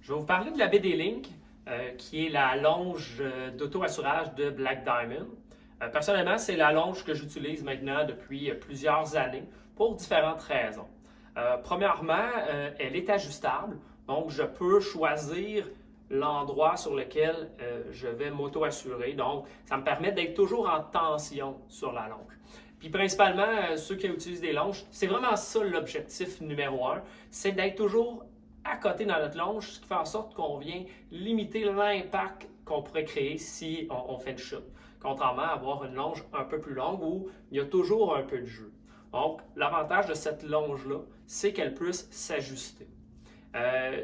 Je vais vous parler de la BD-Link, qui est la longe d'auto-assurage de Black Diamond. Personnellement, c'est la longe que j'utilise maintenant depuis plusieurs années pour différentes raisons. Premièrement, elle est ajustable, donc je peux choisir l'endroit sur lequel je vais m'auto-assurer. Donc, ça me permet d'être toujours en tension sur la longe. Puis principalement, ceux qui utilisent des longes, c'est vraiment ça l'objectif numéro un, c'est d'être toujours à côté dans notre longe, ce qui fait en sorte qu'on vient limiter l'impact qu'on pourrait créer si on fait une chute. Contrairement à avoir une longe un peu plus longue où il y a toujours un peu de jeu. Donc, l'avantage de cette longe-là, c'est qu'elle puisse s'ajuster.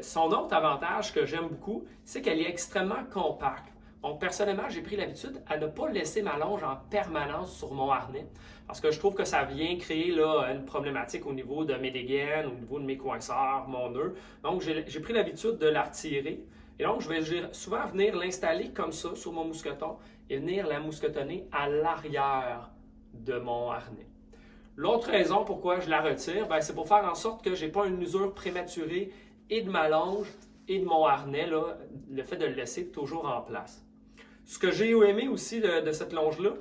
Son autre avantage que j'aime beaucoup, c'est qu'elle est extrêmement compacte. Donc, personnellement, j'ai pris l'habitude à ne pas laisser ma longe en permanence sur mon harnais parce que je trouve que ça vient créer là, une problématique au niveau de mes dégaines, au niveau de mes coinceurs, mon nœud. Donc, j'ai pris l'habitude de la retirer. Et donc, je vais souvent venir l'installer comme ça sur mon mousqueton et venir la mousquetonner à l'arrière de mon harnais. L'autre raison pourquoi je la retire, c'est pour faire en sorte que je n'ai pas une usure prématurée et de ma longe et de mon harnais, là, le fait de le laisser toujours en place. Ce que j'ai aimé aussi de cette longe-là,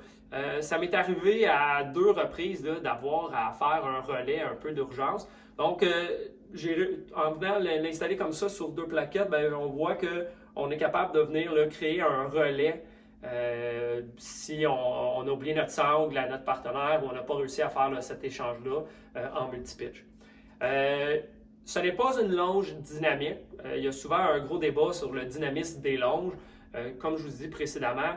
ça m'est arrivé à 2 reprises d'avoir à faire un relais un peu d'urgence. Donc, en venant l'installer comme ça sur 2 plaquettes, on voit qu'on est capable de venir créer un relais si on a oublié notre sangle à notre partenaire ou on n'a pas réussi à faire cet échange-là en multipitch. Ce n'est pas une longe dynamique. Il y a souvent un gros débat sur le dynamisme des longes. Comme je vous dis précédemment,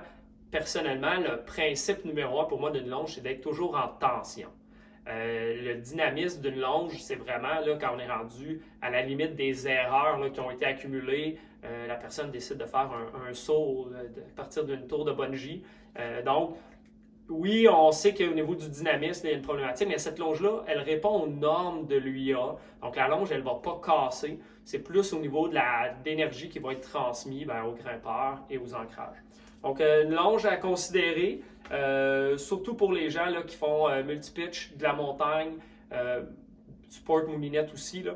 personnellement, le principe numéro un pour moi d'une longe, c'est d'être toujours en tension. Le dynamisme d'une longe, c'est vraiment là, quand on est rendu à la limite des erreurs là, qui ont été accumulées. La personne décide de faire un saut à partir d'une tour de bungee. Donc, oui, on sait qu'au niveau du dynamisme, il y a une problématique, mais cette longe-là, elle répond aux normes de l'UIA. Donc, la longe, elle ne va pas casser. C'est plus au niveau de l'énergie qui va être transmise aux grimpeurs et aux ancrages. Donc, une longe à considérer, surtout pour les gens là, qui font multipitch, de la montagne, sport moulinette aussi, là,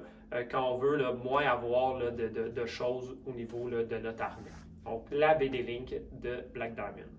quand on veut moins avoir de choses au niveau de notre harnais. Donc, la BD-Link de Black Diamond.